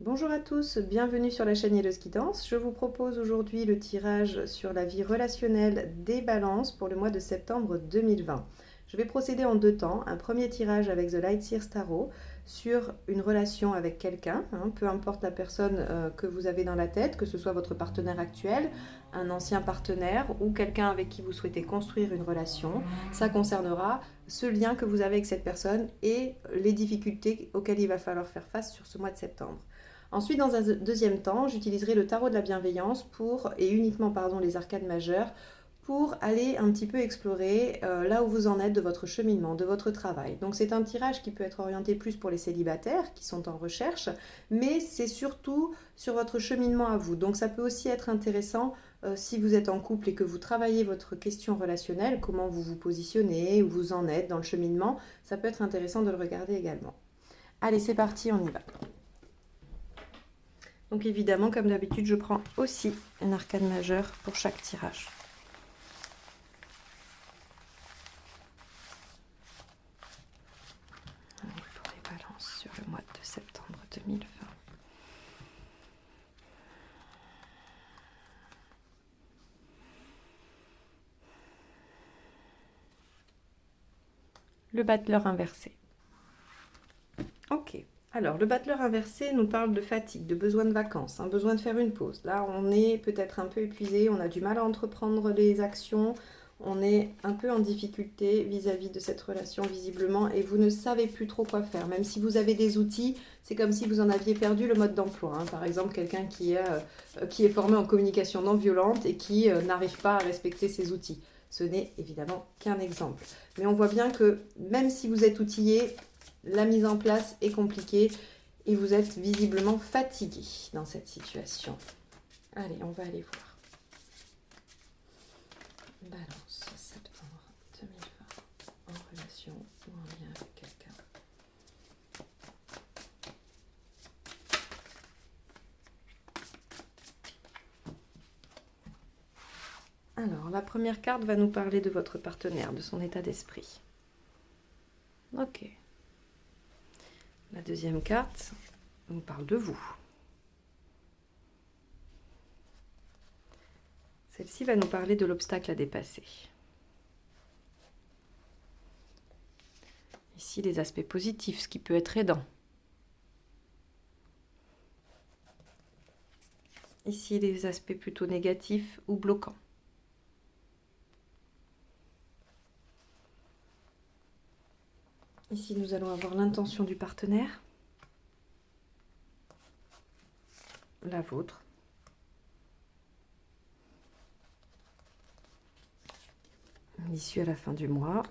Bonjour à tous, bienvenue sur la chaîne Hello's Guidance. Je vous propose aujourd'hui le tirage sur la vie relationnelle des balances pour le mois de septembre 2020. Je vais procéder en deux temps. Un premier tirage avec The Light Seers Tarot sur une relation avec quelqu'un, peu importe la personne que vous avez dans la tête, que ce soit votre partenaire actuel, un ancien partenaire ou quelqu'un avec qui vous souhaitez construire une relation. Ça concernera ce lien que vous avez avec cette personne et les difficultés auxquelles il va falloir faire face sur ce mois de septembre. Ensuite, dans un deuxième temps, j'utiliserai le tarot de la bienveillance et uniquement les arcanes majeures pour aller un petit peu explorer là où vous en êtes de votre cheminement, de votre travail. Donc c'est un tirage qui peut être orienté plus pour les célibataires qui sont en recherche, mais c'est surtout sur votre cheminement à vous. Donc ça peut aussi être intéressant si vous êtes en couple et que vous travaillez votre question relationnelle, comment vous vous positionnez, où vous en êtes dans le cheminement, ça peut être intéressant de le regarder également. Allez, c'est parti, on y va. Donc évidemment, comme d'habitude, je prends aussi un arcane majeur pour chaque tirage. Pour les balances sur le mois de septembre 2020. Le battleur inversé. Ok. Alors, le battleur inversé nous parle de fatigue, de besoin de vacances, besoin de faire une pause. Là, on est peut-être un peu épuisé, on a du mal à entreprendre les actions, on est un peu en difficulté vis-à-vis de cette relation visiblement et vous ne savez plus trop quoi faire. Même si vous avez des outils, c'est comme si vous en aviez perdu le mode d'emploi. Par exemple, quelqu'un qui est formé en communication non violente et qui n'arrive pas à respecter ses outils. Ce n'est évidemment qu'un exemple. Mais on voit bien que même si vous êtes outillé, la mise en place est compliquée et vous êtes visiblement fatigué dans cette situation. Allez, on va aller voir. Balance, septembre 2020, en relation ou en lien avec quelqu'un. Alors, la première carte va nous parler de votre partenaire, de son état d'esprit. Ok. La deuxième carte nous parle de vous. Celle-ci va nous parler de l'obstacle à dépasser. Ici, les aspects positifs, ce qui peut être aidant. Ici, les aspects plutôt négatifs ou bloquants. Ici, nous allons avoir l'intention du partenaire, la vôtre, l'issue à la fin du mois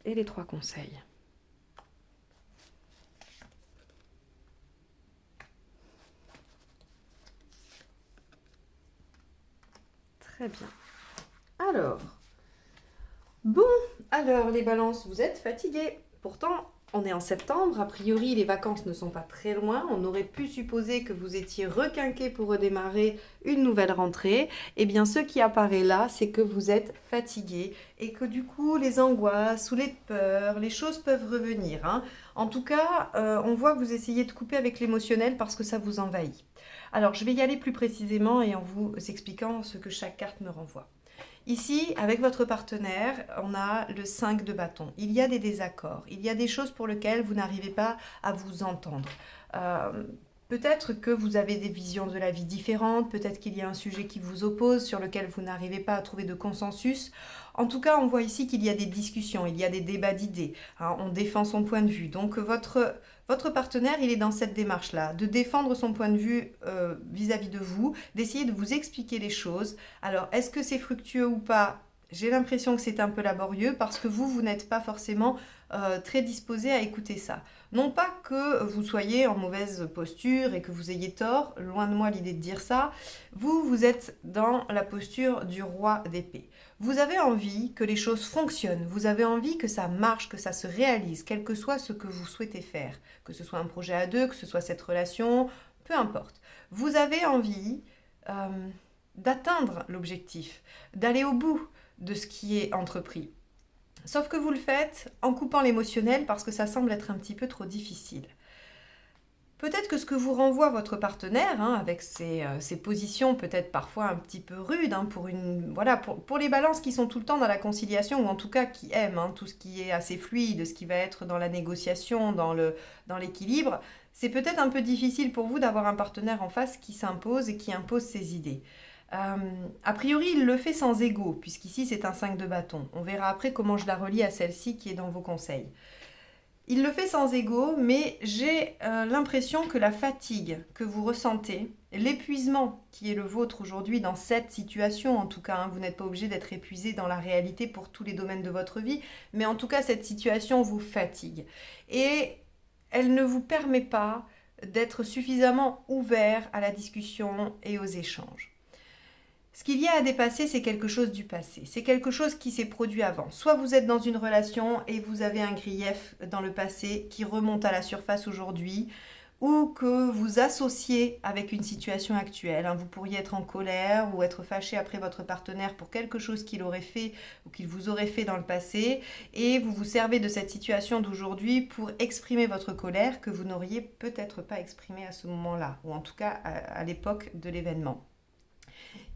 et les 3 conseils. Très bien. Alors les balances, vous êtes fatigués. Pourtant, on est en septembre, a priori les vacances ne sont pas très loin. On aurait pu supposer que vous étiez requinqués pour redémarrer une nouvelle rentrée. Eh bien, ce qui apparaît là, c'est que vous êtes fatigués et que du coup, les angoisses ou les peurs, les choses peuvent revenir. En tout cas, on voit que vous essayez de couper avec l'émotionnel parce que ça vous envahit. Alors, je vais y aller plus précisément et en vous expliquant ce que chaque carte me renvoie. Ici, avec votre partenaire, on a le 5 de bâton. Il y a des désaccords, il y a des choses pour lesquelles vous n'arrivez pas à vous entendre. Peut-être que vous avez des visions de la vie différentes, peut-être qu'il y a un sujet qui vous oppose, sur lequel vous n'arrivez pas à trouver de consensus. En tout cas, on voit ici qu'il y a des discussions, il y a des débats d'idées. On défend son point de vue. Donc votre partenaire, il est dans cette démarche-là, de défendre son point de vue vis-à-vis de vous, d'essayer de vous expliquer les choses. Alors, est-ce que c'est fructueux ou pas ? J'ai l'impression que c'est un peu laborieux parce que vous n'êtes pas forcément très disposé à écouter ça. Non pas que vous soyez en mauvaise posture et que vous ayez tort, loin de moi l'idée de dire ça. Vous êtes dans la posture du roi d'épée. Vous avez envie que les choses fonctionnent, vous avez envie que ça marche, que ça se réalise, quel que soit ce que vous souhaitez faire, que ce soit un projet à deux, que ce soit cette relation, peu importe. Vous avez envie d'atteindre l'objectif, d'aller au bout de ce qui est entrepris. Sauf que vous le faites en coupant l'émotionnel parce que ça semble être un petit peu trop difficile. Peut-être que ce que vous renvoie votre partenaire, avec ses positions peut-être parfois un petit peu rudes, pour les balances qui sont tout le temps dans la conciliation, ou en tout cas qui aiment tout ce qui est assez fluide, ce qui va être dans la négociation, dans l'équilibre, c'est peut-être un peu difficile pour vous d'avoir un partenaire en face qui s'impose et qui impose ses idées. A priori, il le fait sans ego, puisqu'ici c'est un 5 de bâton. On verra après comment je la relie à celle-ci qui est dans vos conseils. Il le fait sans ego, mais j'ai l'impression que la fatigue que vous ressentez, l'épuisement qui est le vôtre aujourd'hui dans cette situation, en tout cas, vous n'êtes pas obligé d'être épuisé dans la réalité pour tous les domaines de votre vie, mais en tout cas, cette situation vous fatigue. Et elle ne vous permet pas d'être suffisamment ouvert à la discussion et aux échanges. Ce qu'il y a à dépasser, c'est quelque chose du passé. C'est quelque chose qui s'est produit avant. Soit vous êtes dans une relation et vous avez un grief dans le passé qui remonte à la surface aujourd'hui, ou que vous associez avec une situation actuelle. Vous pourriez être en colère ou être fâché après votre partenaire pour quelque chose qu'il aurait fait ou qu'il vous aurait fait dans le passé, et vous vous servez de cette situation d'aujourd'hui pour exprimer votre colère que vous n'auriez peut-être pas exprimée à ce moment-là, ou en tout cas à l'époque de l'événement.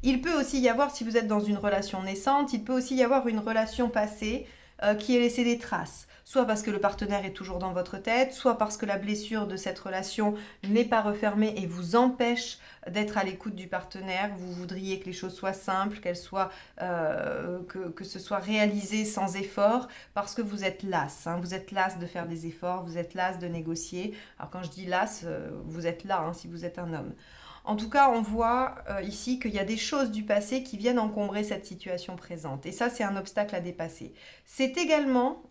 Il peut aussi y avoir, si vous êtes dans une relation naissante, il peut aussi y avoir une relation passée qui a laissé des traces. Soit parce que le partenaire est toujours dans votre tête, soit parce que la blessure de cette relation n'est pas refermée et vous empêche d'être à l'écoute du partenaire. Vous voudriez que les choses soient simples, que ce soit réalisé sans effort, parce que vous êtes las. Vous êtes las de faire des efforts, vous êtes las de négocier. Alors quand je dis las, vous êtes là si vous êtes un homme. En tout cas, on voit ici qu'il y a des choses du passé qui viennent encombrer cette situation présente. Et ça, c'est un obstacle à dépasser. C'est également,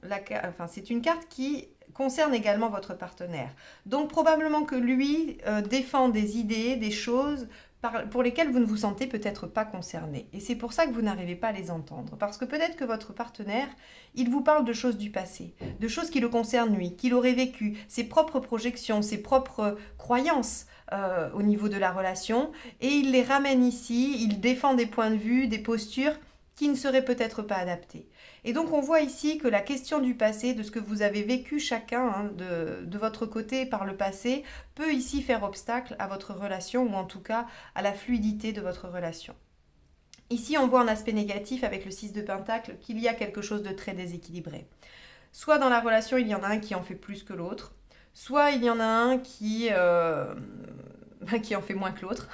c'est une carte qui concerne également votre partenaire. Donc probablement que lui défend des idées, des choses pour lesquelles vous ne vous sentez peut-être pas concerné. Et c'est pour ça que vous n'arrivez pas à les entendre. Parce que peut-être que votre partenaire, il vous parle de choses du passé, de choses qui le concernent lui, qu'il aurait vécu, ses propres projections, ses propres croyances au niveau de la relation, et il les ramène ici, il défend des points de vue, des postures qui ne seraient peut-être pas adaptées. Et donc on voit ici que la question du passé, de ce que vous avez vécu chacun de votre côté par le passé, peut ici faire obstacle à votre relation, ou en tout cas à la fluidité de votre relation. Ici on voit en aspect négatif avec le 6 de Pentacle qu'il y a quelque chose de très déséquilibré. Soit dans la relation il y en a un qui en fait plus que l'autre, soit il y en a un qui en fait moins que l'autre.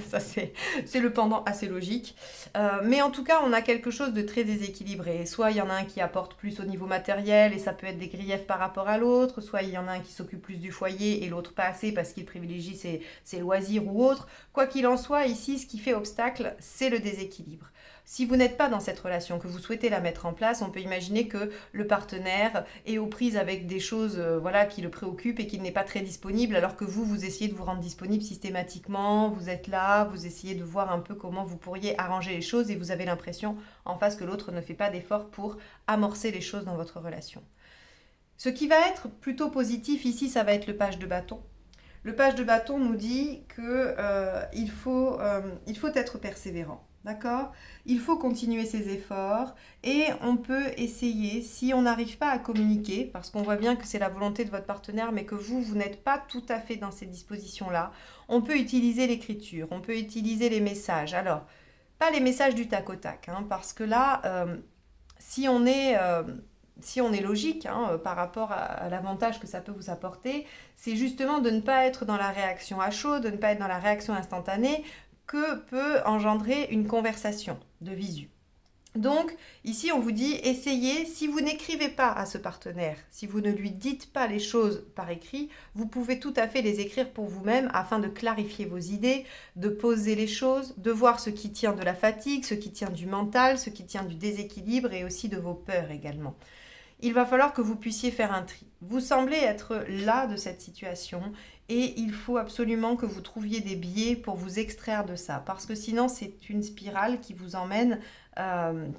Ça, c'est le pendant assez logique. Mais en tout cas, on a quelque chose de très déséquilibré. Soit il y en a un qui apporte plus au niveau matériel et ça peut être des griefs par rapport à l'autre. Soit il y en a un qui s'occupe plus du foyer et l'autre pas assez parce qu'il privilégie ses loisirs ou autres. Quoi qu'il en soit, ici, ce qui fait obstacle, c'est le déséquilibre. Si vous n'êtes pas dans cette relation, que vous souhaitez la mettre en place, on peut imaginer que le partenaire est aux prises avec des choses qui le préoccupent et qu'il n'est pas très disponible, alors que vous essayez de vous rendre disponible systématiquement, vous êtes là, vous essayez de voir un peu comment vous pourriez arranger les choses et vous avez l'impression en face que l'autre ne fait pas d'effort pour amorcer les choses dans votre relation. Ce qui va être plutôt positif ici, ça va être le page de bâton. Le page de bâton nous dit qu'il faut être persévérant. D'accord ? Il faut continuer ses efforts et on peut essayer, si on n'arrive pas à communiquer, parce qu'on voit bien que c'est la volonté de votre partenaire, mais que vous n'êtes pas tout à fait dans ces dispositions-là, on peut utiliser l'écriture, on peut utiliser les messages. Alors, pas les messages du tac au tac, parce que là, si on est logique par rapport à l'avantage que ça peut vous apporter, c'est justement de ne pas être dans la réaction à chaud, de ne pas être dans la réaction instantanée, que peut engendrer une conversation de visu. Donc, ici, on vous dit, essayez, si vous n'écrivez pas à ce partenaire, si vous ne lui dites pas les choses par écrit, vous pouvez tout à fait les écrire pour vous-même afin de clarifier vos idées, de poser les choses, de voir ce qui tient de la fatigue, ce qui tient du mental, ce qui tient du déséquilibre et aussi de vos peurs également. Il va falloir que vous puissiez faire un tri. Vous semblez être là de cette situation et il faut absolument que vous trouviez des biais pour vous extraire de ça, parce que sinon c'est une spirale qui vous emmène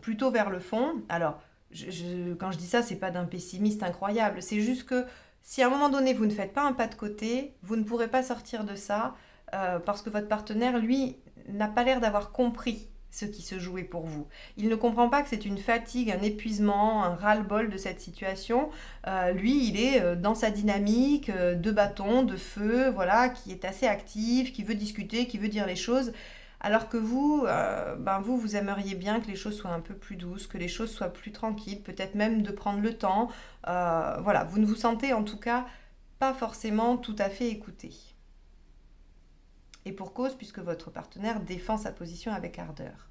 plutôt vers le fond. Alors, quand je dis ça, c'est pas d'un pessimiste incroyable, c'est juste que si à un moment donné vous ne faites pas un pas de côté, vous ne pourrez pas sortir de ça parce que votre partenaire, lui, n'a pas l'air d'avoir compris ce qui se jouait pour vous. Il ne comprend pas que c'est une fatigue, un épuisement, un ras-le-bol de cette situation. Lui, il est dans sa dynamique de bâton, de feu, voilà, qui est assez actif, qui veut discuter, qui veut dire les choses. Alors que vous, vous aimeriez bien que les choses soient un peu plus douces, que les choses soient plus tranquilles, peut-être même de prendre le temps. Voilà, vous ne vous sentez en tout cas pas forcément tout à fait écouté. Et pour cause, puisque votre partenaire défend sa position avec ardeur.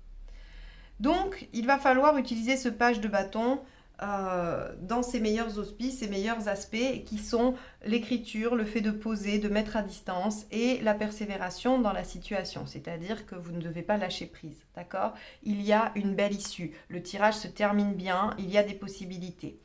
Donc, il va falloir utiliser ce page de bâton dans ses meilleurs auspices, ses meilleurs aspects, qui sont l'écriture, le fait de poser, de mettre à distance et la persévération dans la situation. C'est-à-dire que vous ne devez pas lâcher prise, d'accord ? Il y a une belle issue. Le tirage se termine bien, il y a des possibilités.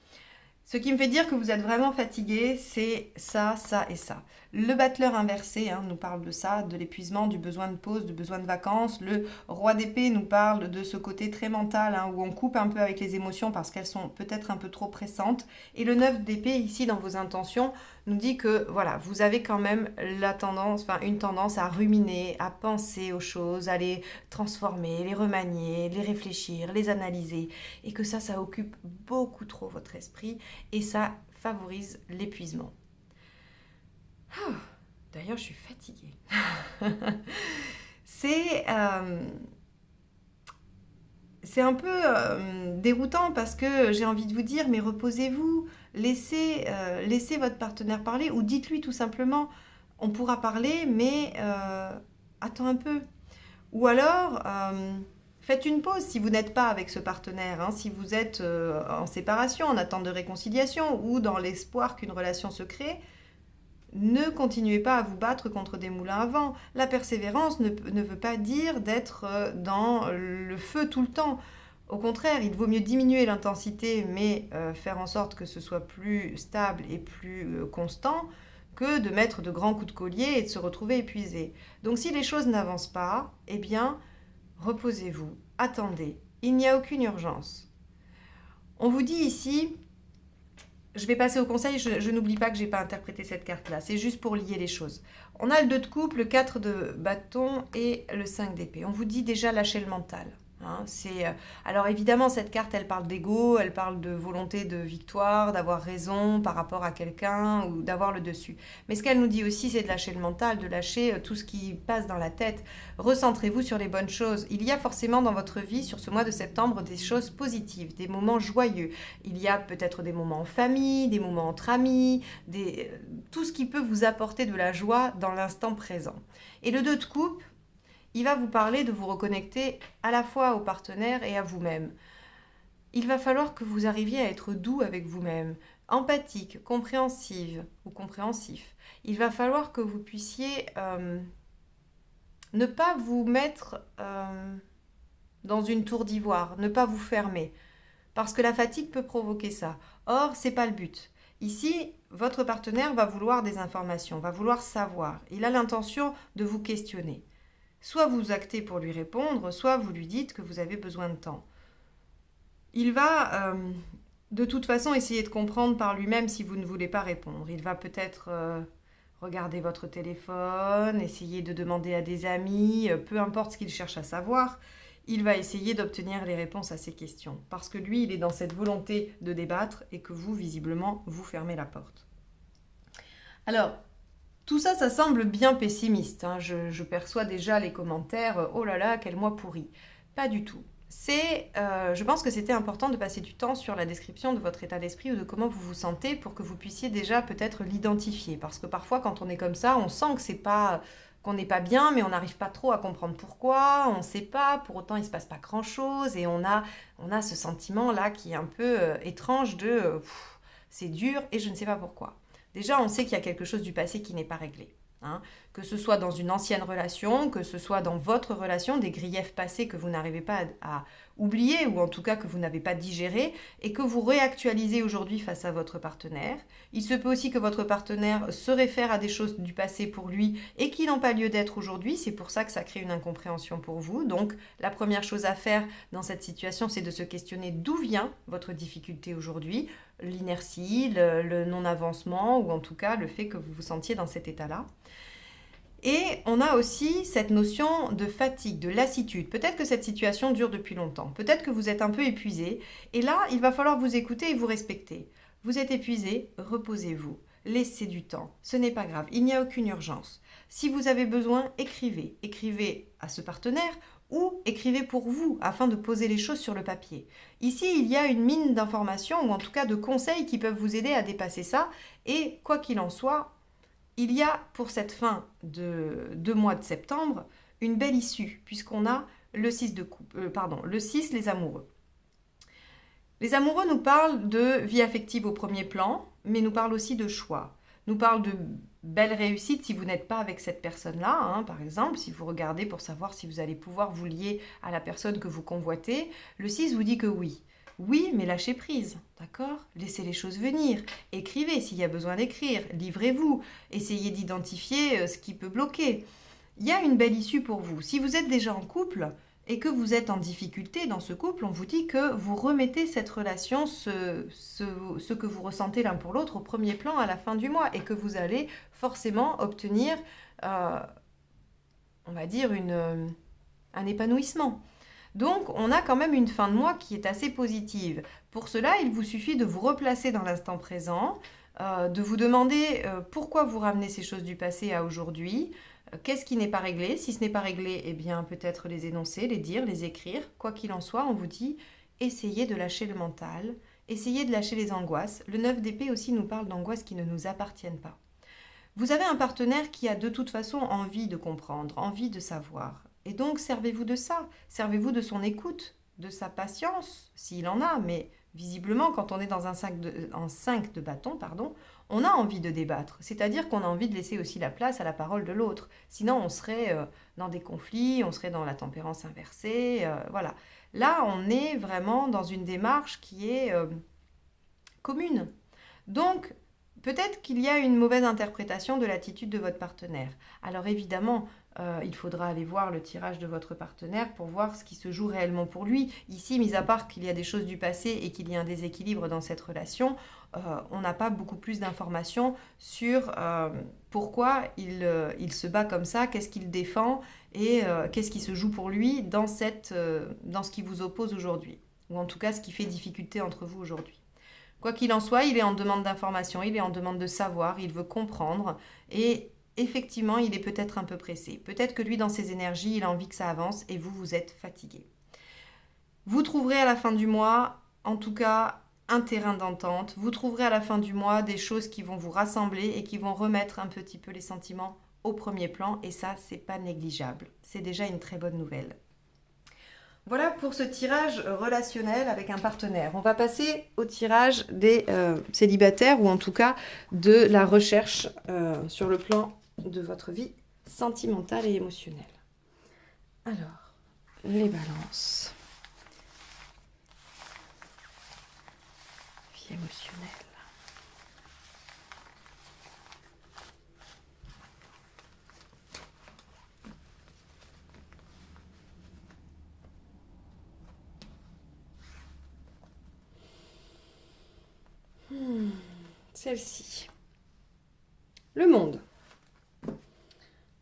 Ce qui me fait dire que vous êtes vraiment fatigué, c'est ça, ça et ça. Le battleur inversé nous parle de ça, de l'épuisement, du besoin de pause, du besoin de vacances. Le roi d'épée nous parle de ce côté très mental où on coupe un peu avec les émotions parce qu'elles sont peut-être un peu trop pressantes. Et le 9 d'épée, ici, dans vos intentions, nous dit que voilà, vous avez quand même une tendance à ruminer, à penser aux choses, à les transformer, les remanier, les réfléchir, les analyser. Et que ça occupe beaucoup trop votre esprit et ça favorise l'épuisement. D'ailleurs, je suis fatiguée. C'est un peu déroutant parce que j'ai envie de vous dire, mais reposez-vous, laissez votre partenaire parler ou dites-lui tout simplement, on pourra parler, mais attends un peu. Ou alors, faites une pause si vous n'êtes pas avec ce partenaire, si vous êtes en séparation, en attente de réconciliation ou dans l'espoir qu'une relation se crée. Ne continuez pas à vous battre contre des moulins à vent. La persévérance ne veut pas dire d'être dans le feu tout le temps. Au contraire, il vaut mieux diminuer l'intensité, mais faire en sorte que ce soit plus stable et plus constant, que de mettre de grands coups de collier et de se retrouver épuisé. Donc si les choses n'avancent pas, eh bien, reposez-vous, attendez. Il n'y a aucune urgence. On vous dit ici... Je vais passer au conseil, je n'oublie pas que je n'ai pas interprété cette carte-là, c'est juste pour lier les choses. On a le 2 de coupe, le 4 de bâton et le 5 d'épée. On vous dit déjà lâcher le mental. Alors évidemment, cette carte, elle parle d'ego, elle parle de volonté de victoire, d'avoir raison par rapport à quelqu'un ou d'avoir le dessus. Mais ce qu'elle nous dit aussi, c'est de lâcher le mental, de lâcher tout ce qui passe dans la tête. Recentrez-vous sur les bonnes choses. Il y a forcément dans votre vie, sur ce mois de septembre, des choses positives, des moments joyeux. Il y a peut-être des moments en famille, des moments entre amis, tout ce qui peut vous apporter de la joie dans l'instant présent. Et le 2 de coupe, il va vous parler de vous reconnecter à la fois au partenaire et à vous-même. Il va falloir que vous arriviez à être doux avec vous-même, empathique, compréhensive ou compréhensif. Il va falloir que vous puissiez ne pas vous mettre dans une tour d'ivoire, ne pas vous fermer, parce que la fatigue peut provoquer ça. Or, c'est pas le but. Ici, votre partenaire va vouloir des informations, va vouloir savoir. Il a l'intention de vous questionner. Soit vous actez pour lui répondre, soit vous lui dites que vous avez besoin de temps. Il va de toute façon essayer de comprendre par lui-même si vous ne voulez pas répondre. Il va peut-être regarder votre téléphone, essayer de demander à des amis, peu importe ce qu'il cherche à savoir. Il va essayer d'obtenir les réponses à ces questions. Parce que lui, il est dans cette volonté de débattre et que vous, visiblement, vous fermez la porte. Alors, tout ça, ça semble bien pessimiste. Je perçois déjà les commentaires « Oh là là, quel mois pourri !» Pas du tout. Je pense que c'était important de passer du temps sur la description de votre état d'esprit ou de comment vous vous sentez pour que vous puissiez déjà peut-être l'identifier. Parce que parfois, quand on est comme ça, on sent que qu'on n'est pas bien, mais on n'arrive pas trop à comprendre pourquoi, on ne sait pas, pour autant il ne se passe pas grand-chose, et on a ce sentiment-là qui est un peu étrange de c'est dur et je ne sais pas pourquoi. Déjà, on sait qu'il y a quelque chose du passé qui n'est pas réglé. Que ce soit dans une ancienne relation, que ce soit dans votre relation, des griefs passés que vous n'arrivez pas à oublier ou en tout cas que vous n'avez pas digéré et que vous réactualisez aujourd'hui face à votre partenaire. Il se peut aussi que votre partenaire se réfère à des choses du passé pour lui et qui n'ont pas lieu d'être aujourd'hui. C'est pour ça que ça crée une incompréhension pour vous. Donc, la première chose à faire dans cette situation, c'est de se questionner d'où vient votre difficulté aujourd'hui, l'inertie, le non-avancement ou en tout cas le fait que vous vous sentiez dans cet état-là. Et on a aussi cette notion de fatigue, de lassitude. Peut-être que cette situation dure depuis longtemps. Peut-être que vous êtes un peu épuisé. Et là, il va falloir vous écouter et vous respecter. Vous êtes épuisé, reposez-vous. Laissez du temps. Ce n'est pas grave. Il n'y a aucune urgence. Si vous avez besoin, écrivez. Écrivez à ce partenaire ou écrivez pour vous afin de poser les choses sur le papier. Ici, il y a une mine d'informations ou en tout cas de conseils qui peuvent vous aider à dépasser ça. Et quoi qu'il en soit, il y a pour cette fin de mois de septembre une belle issue puisqu'on a le 6 le 6, les amoureux. Les amoureux nous parlent de vie affective au premier plan, mais nous parlent aussi de choix. Nous parlent de belle réussite si vous n'êtes pas avec cette personne-là, hein, par exemple, si vous regardez pour savoir si vous allez pouvoir vous lier à la personne que vous convoitez. Le 6 vous dit que oui. Oui, mais lâchez prise, d'accord? Laissez les choses venir. Écrivez s'il y a besoin d'écrire. Livrez-vous. Essayez d'identifier ce qui peut bloquer. Il y a une belle issue pour vous. Si vous êtes déjà en couple et que vous êtes en difficulté dans ce couple, on vous dit que vous remettez cette relation, ce que vous ressentez l'un pour l'autre, au premier plan à la fin du mois et que vous allez forcément obtenir, on va dire, un épanouissement. Donc, on a quand même une fin de mois qui est assez positive. Pour cela, il vous suffit de vous replacer dans l'instant présent, de vous demander pourquoi vous ramenez ces choses du passé à aujourd'hui, qu'est-ce qui n'est pas réglé. Si ce n'est pas réglé, eh bien, peut-être les énoncer, les dire, les écrire. Quoi qu'il en soit, on vous dit, essayez de lâcher le mental, essayez de lâcher les angoisses. Le 9 d'épée aussi nous parle d'angoisses qui ne nous appartiennent pas. Vous avez un partenaire qui a de toute façon envie de comprendre, envie de savoir. Et donc, servez-vous de ça. Servez-vous de son écoute, de sa patience, s'il en a. Mais visiblement, quand on est dans un 5 de bâton, on a envie de débattre. C'est-à-dire qu'on a envie de laisser aussi la place à la parole de l'autre. Sinon, on serait dans des conflits, on serait dans la tempérance inversée. Voilà. Là, on est vraiment dans une démarche qui est commune. Donc, peut-être qu'il y a une mauvaise interprétation de l'attitude de votre partenaire. Alors évidemment, il faudra aller voir le tirage de votre partenaire pour voir ce qui se joue réellement pour lui. Ici, mis à part qu'il y a des choses du passé et qu'il y a un déséquilibre dans cette relation, on n'a pas beaucoup plus d'informations sur pourquoi il se bat comme ça, qu'est-ce qu'il défend et qu'est-ce qui se joue pour lui dans ce qui vous oppose aujourd'hui. Ou en tout cas, ce qui fait difficulté entre vous aujourd'hui. Quoi qu'il en soit, il est en demande d'information, il est en demande de savoir, il veut comprendre et effectivement, il est peut-être un peu pressé. Peut-être que lui, dans ses énergies, il a envie que ça avance et vous, vous êtes fatigué. Vous trouverez à la fin du mois, en tout cas, un terrain d'entente. Vous trouverez à la fin du mois des choses qui vont vous rassembler et qui vont remettre un petit peu les sentiments au premier plan et ça, c'est pas négligeable. C'est déjà une très bonne nouvelle. Voilà pour ce tirage relationnel avec un partenaire. On va passer au tirage des célibataires ou en tout cas de la recherche sur le plan de votre vie sentimentale et émotionnelle. Alors, les balances. Vie émotionnelle. Celle-ci. Le monde.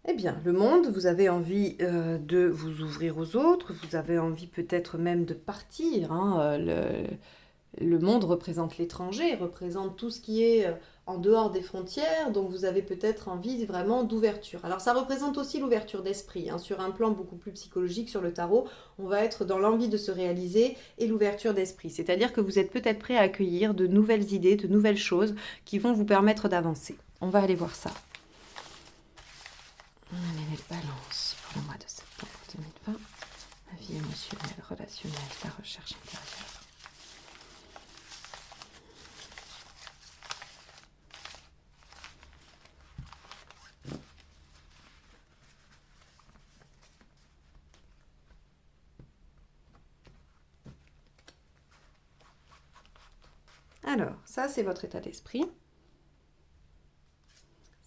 Eh bien, le monde, vous avez envie de vous ouvrir aux autres, vous avez envie peut-être même de partir. Hein, le monde représente l'étranger, représente tout ce qui est en dehors des frontières, donc vous avez peut-être envie vraiment d'ouverture. Alors ça représente aussi l'ouverture d'esprit, hein, sur un plan beaucoup plus psychologique sur le tarot, on va être dans l'envie de se réaliser et l'ouverture d'esprit. C'est-à-dire que vous êtes peut-être prêt à accueillir de nouvelles idées, de nouvelles choses qui vont vous permettre d'avancer. On va aller voir ça. Les balances pour le mois de septembre 2020, la vie émotionnelle, relationnelle, la recherche intérieure. Alors, ça c'est votre état d'esprit.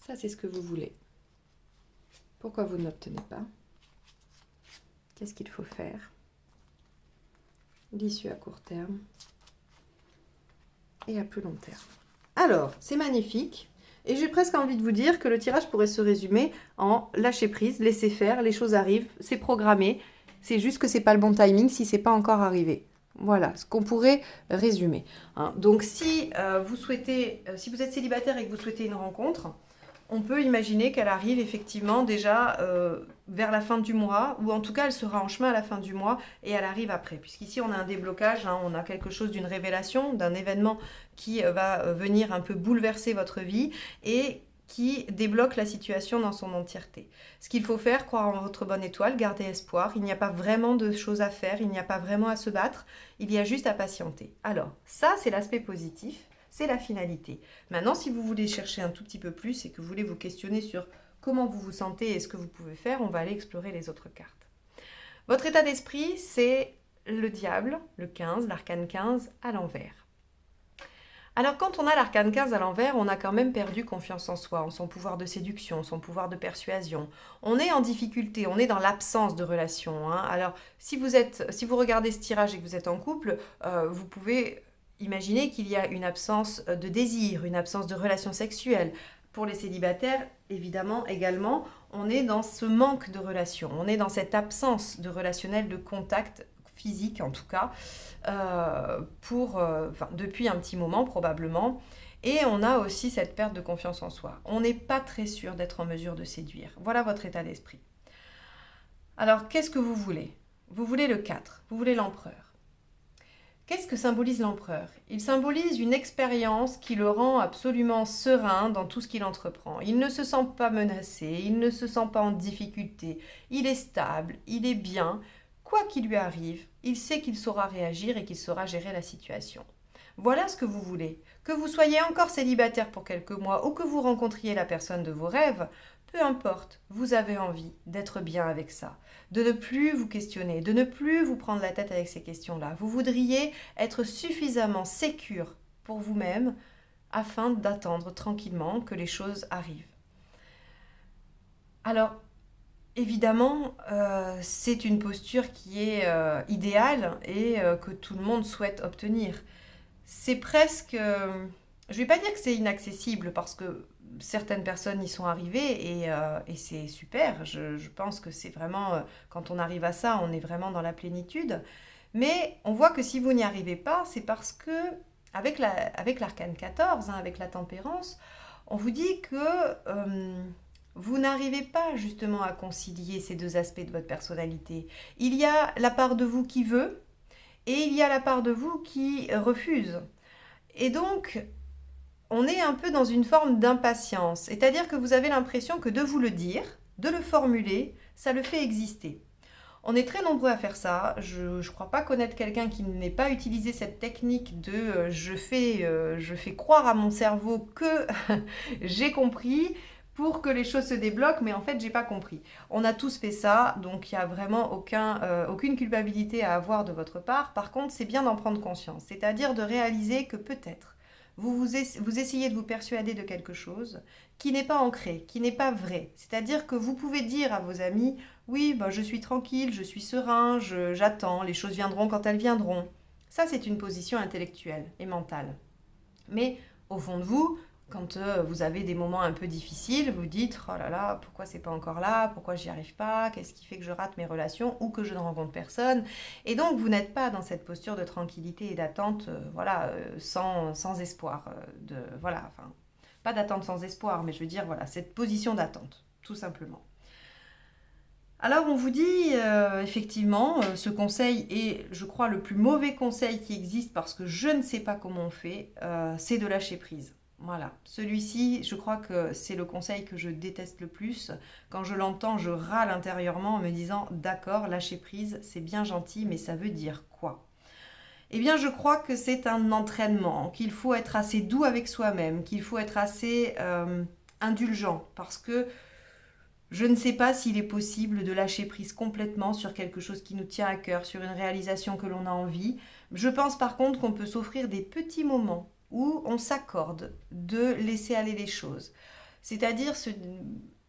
Ça c'est ce que vous voulez. Pourquoi vous ne l'obtenez pas? Qu'est-ce qu'il faut faire? L'issue à court terme et à plus long terme. Alors, c'est magnifique. Et j'ai presque envie de vous dire que le tirage pourrait se résumer en lâcher prise, laisser faire, les choses arrivent, c'est programmé, c'est juste que c'est pas le bon timing si c'est pas encore arrivé. Voilà ce qu'on pourrait résumer. Hein. Donc si vous souhaitez, si vous êtes célibataire et que vous souhaitez une rencontre, on peut imaginer qu'elle arrive effectivement déjà vers la fin du mois, ou en tout cas elle sera en chemin à la fin du mois et elle arrive après. Puisqu'ici on a un déblocage, hein, on a quelque chose d'une révélation, d'un événement qui va venir un peu bouleverser votre vie et qui débloque la situation dans son entièreté. Ce qu'il faut faire, croire en votre bonne étoile, garder espoir. Il n'y a pas vraiment de choses à faire, il n'y a pas vraiment à se battre, il y a juste à patienter. Alors, ça c'est l'aspect positif, c'est la finalité. Maintenant, si vous voulez chercher un tout petit peu plus et que vous voulez vous questionner sur comment vous vous sentez et ce que vous pouvez faire, on va aller explorer les autres cartes. Votre état d'esprit, c'est le diable, le 15, l'arcane 15 à l'envers. Alors quand on a l'arcane 15 à l'envers, on a quand même perdu confiance en soi, en son pouvoir de séduction, son pouvoir de persuasion. On est en difficulté, on est dans l'absence de relation. Hein. Alors si vous regardez ce tirage et que vous êtes en couple, vous pouvez imaginer qu'il y a une absence de désir, une absence de relation sexuelle. Pour les célibataires, évidemment, également, on est dans ce manque de relation, on est dans cette absence de relationnel, de contact physique en tout cas, depuis un petit moment probablement. Et on a aussi cette perte de confiance en soi. On n'est pas très sûr d'être en mesure de séduire. Voilà votre état d'esprit. Alors, qu'est-ce que vous voulez ? Vous voulez le 4, vous voulez l'empereur. Qu'est-ce que symbolise l'empereur ? Il symbolise une expérience qui le rend absolument serein dans tout ce qu'il entreprend. Il ne se sent pas menacé, il ne se sent pas en difficulté, il est stable, il est bien. Quoi qu'il lui arrive, il sait qu'il saura réagir et qu'il saura gérer la situation. Voilà ce que vous voulez. Que vous soyez encore célibataire pour quelques mois ou que vous rencontriez la personne de vos rêves, peu importe, vous avez envie d'être bien avec ça, de ne plus vous questionner, de ne plus vous prendre la tête avec ces questions-là. Vous voudriez être suffisamment sécure pour vous-même afin d'attendre tranquillement que les choses arrivent. Alors, évidemment, c'est une posture qui est idéale et que tout le monde souhaite obtenir. C'est presque... je ne vais pas dire que c'est inaccessible parce que certaines personnes y sont arrivées et c'est super. Je pense que c'est vraiment... quand on arrive à ça, on est vraiment dans la plénitude. Mais on voit que si vous n'y arrivez pas, c'est parce que, avec l'arcane 14, hein, avec la tempérance, on vous dit que... vous n'arrivez pas justement à concilier ces deux aspects de votre personnalité. Il y a la part de vous qui veut et il y a la part de vous qui refuse. Et donc, on est un peu dans une forme d'impatience. C'est-à-dire que vous avez l'impression que de vous le dire, de le formuler, ça le fait exister. On est très nombreux à faire ça. Je ne crois pas connaître quelqu'un qui n'ait pas utilisé cette technique de je fais croire à mon cerveau que j'ai compris pour que les choses se débloquent, mais en fait, j'ai pas compris. On a tous fait ça, donc il n'y a vraiment aucune culpabilité à avoir de votre part. Par contre, c'est bien d'en prendre conscience, c'est-à-dire de réaliser que peut-être vous essayez de vous persuader de quelque chose qui n'est pas ancré, qui n'est pas vrai. C'est-à-dire que vous pouvez dire à vos amis, oui, je suis tranquille, je suis serein, j'attends, les choses viendront quand elles viendront. Ça, c'est une position intellectuelle et mentale. Mais au fond de vous, quand vous avez des moments un peu difficiles, vous dites « Oh là là, pourquoi c'est pas encore là ? Pourquoi j'y arrive pas ? Qu'est-ce qui fait que je rate mes relations ou que je ne rencontre personne ?» Et donc, vous n'êtes pas dans cette posture de tranquillité et d'attente, sans espoir. Pas d'attente sans espoir, mais je veux dire, voilà, cette position d'attente, tout simplement. Alors, on vous dit, effectivement, ce conseil est, je crois, le plus mauvais conseil qui existe parce que je ne sais pas comment on fait, c'est de lâcher prise. Voilà, celui-ci, je crois que c'est le conseil que je déteste le plus. Quand je l'entends, je râle intérieurement en me disant « D'accord, lâcher prise, c'est bien gentil, mais ça veut dire quoi ?» Eh bien, je crois que c'est un entraînement, qu'il faut être assez doux avec soi-même, qu'il faut être assez indulgent, parce que je ne sais pas s'il est possible de lâcher prise complètement sur quelque chose qui nous tient à cœur, sur une réalisation que l'on a envie. Je pense par contre qu'on peut s'offrir des petits moments où on s'accorde de laisser aller les choses. C'est-à-dire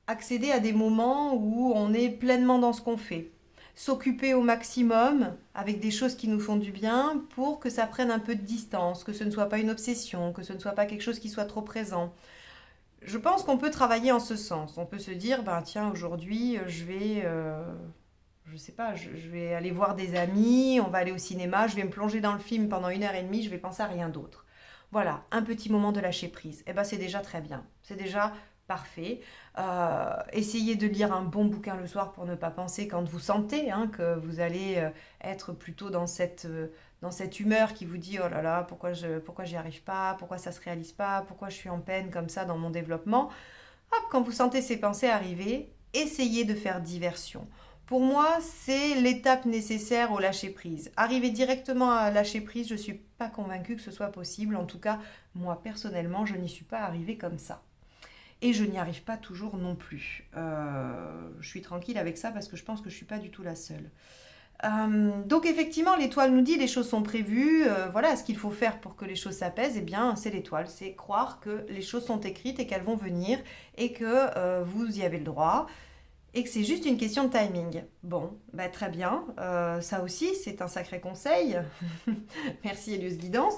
accéder à des moments où on est pleinement dans ce qu'on fait. S'occuper au maximum avec des choses qui nous font du bien pour que ça prenne un peu de distance, que ce ne soit pas une obsession, que ce ne soit pas quelque chose qui soit trop présent. Je pense qu'on peut travailler en ce sens. On peut se dire, ben tiens, aujourd'hui, je vais, je sais pas, je vais aller voir des amis, on va aller au cinéma, je vais me plonger dans le film pendant 1 heure et demie, je vais penser à rien d'autre. Voilà, un petit moment de lâcher prise. Eh ben, c'est déjà très bien. C'est déjà parfait. Essayez de lire un bon bouquin le soir pour ne pas penser quand vous sentez hein, que vous allez être plutôt dans cette humeur qui vous dit oh là là, pourquoi j'y arrive pas, pourquoi ça se réalise pas, pourquoi je suis en peine comme ça dans mon développement. Hop, quand vous sentez ces pensées arriver, essayez de faire diversion. Pour moi, c'est l'étape nécessaire au lâcher-prise. Arriver directement à lâcher prise, je ne suis pas convaincue que ce soit possible. En tout cas, moi, personnellement, je n'y suis pas arrivée comme ça. Et je n'y arrive pas toujours non plus. Je suis tranquille avec ça parce que je pense que je ne suis pas du tout la seule. Donc effectivement, l'étoile nous dit les choses sont prévues. Voilà, ce qu'il faut faire pour que les choses s'apaisent, eh bien, c'est l'étoile. C'est croire que les choses sont écrites et qu'elles vont venir et que vous y avez le droit et que c'est juste une question de timing. Bon, bah, très bien. Ça aussi, c'est un sacré conseil. Merci Elios Guidance.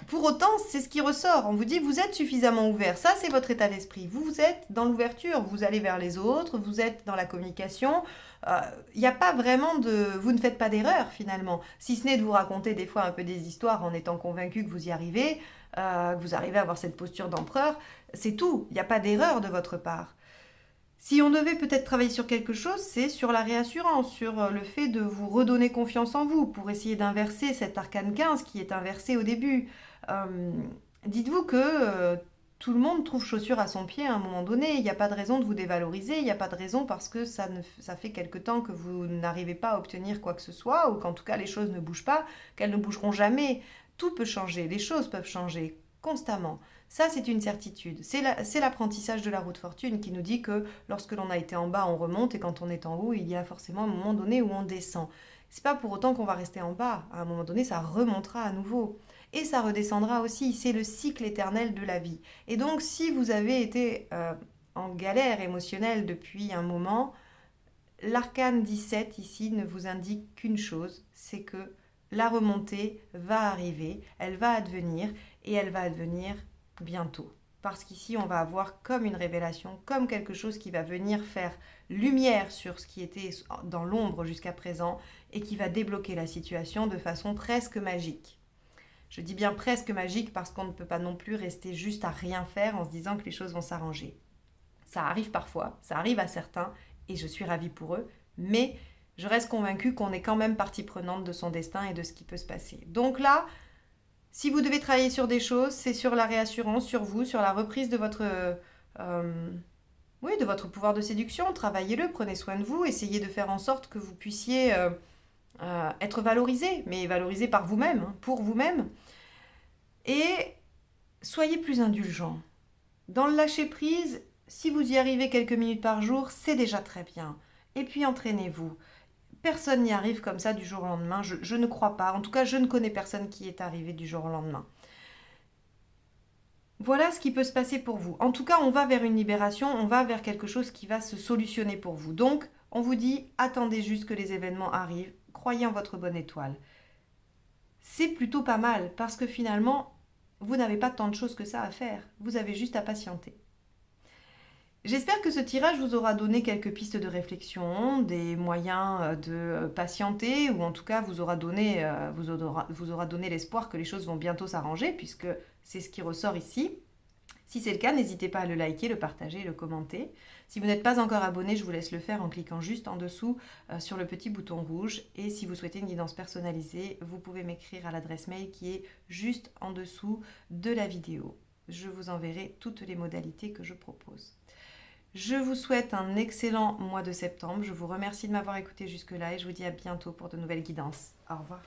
Pour autant, c'est ce qui ressort. On vous dit, vous êtes suffisamment ouvert. Ça, c'est votre état d'esprit. Vous êtes dans l'ouverture. Vous allez vers les autres. Vous êtes dans la communication. Il n'y a pas vraiment de... Vous ne faites pas d'erreur, finalement. Si ce n'est de vous raconter des fois un peu des histoires en étant convaincu que vous y arrivez, que vous arrivez à avoir cette posture d'empereur. C'est tout. Il n'y a pas d'erreur de votre part. Si on devait peut-être travailler sur quelque chose, c'est sur la réassurance, sur le fait de vous redonner confiance en vous pour essayer d'inverser cet arcane 15 qui est inversé au début. Euh, Dites-vous que tout le monde trouve chaussure à son pied à un moment donné. Il n'y a pas de raison de vous dévaloriser, il n'y a pas de raison parce que ça fait quelque temps que vous n'arrivez pas à obtenir quoi que ce soit ou qu'en tout cas les choses ne bougent pas, qu'elles ne bougeront jamais. Tout peut changer, les choses peuvent changer constamment. Ça, c'est une certitude. C'est l'apprentissage de la route fortune qui nous dit que lorsque l'on a été en bas, on remonte et quand on est en haut, il y a forcément un moment donné où on descend. C'est pas pour autant qu'on va rester en bas. À un moment donné, ça remontera à nouveau. Et ça redescendra aussi. C'est le cycle éternel de la vie. Et donc, si vous avez été en galère émotionnelle depuis un moment, l'arcane 17 ici ne vous indique qu'une chose, c'est que la remontée va arriver, elle va advenir et elle va advenir bientôt. Parce qu'ici, on va avoir comme une révélation, comme quelque chose qui va venir faire lumière sur ce qui était dans l'ombre jusqu'à présent et qui va débloquer la situation de façon presque magique. Je dis bien presque magique parce qu'on ne peut pas non plus rester juste à rien faire en se disant que les choses vont s'arranger. Ça arrive parfois, ça arrive à certains et je suis ravie pour eux, mais je reste convaincue qu'on est quand même partie prenante de son destin et de ce qui peut se passer. Donc là, si vous devez travailler sur des choses, c'est sur la réassurance, sur vous, sur la reprise de oui, de votre pouvoir de séduction. Travaillez-le, prenez soin de vous, essayez de faire en sorte que vous puissiez être valorisé, mais valorisé par vous-même, hein, pour vous-même. Et soyez plus indulgent. Dans le lâcher-prise, si vous y arrivez quelques minutes par jour, c'est déjà très bien. Et puis entraînez-vous. Personne n'y arrive comme ça du jour au lendemain, je ne crois pas. En tout cas, je ne connais personne qui est arrivé du jour au lendemain. Voilà ce qui peut se passer pour vous. En tout cas, on va vers une libération, on va vers quelque chose qui va se solutionner pour vous. Donc, on vous dit, attendez juste que les événements arrivent, croyez en votre bonne étoile. C'est plutôt pas mal, parce que finalement, vous n'avez pas tant de choses que ça à faire. Vous avez juste à patienter. J'espère que ce tirage vous aura donné quelques pistes de réflexion, des moyens de patienter, ou en tout cas vous aura donné l'espoir que les choses vont bientôt s'arranger, puisque c'est ce qui ressort ici. Si c'est le cas, n'hésitez pas à le liker, le partager, le commenter. Si vous n'êtes pas encore abonné, je vous laisse le faire en cliquant juste en dessous sur le petit bouton rouge. Et si vous souhaitez une guidance personnalisée, vous pouvez m'écrire à l'adresse mail qui est juste en dessous de la vidéo. Je vous enverrai toutes les modalités que je propose. Je vous souhaite un excellent mois de septembre. Je vous remercie de m'avoir écouté jusque-là et je vous dis à bientôt pour de nouvelles guidances. Au revoir.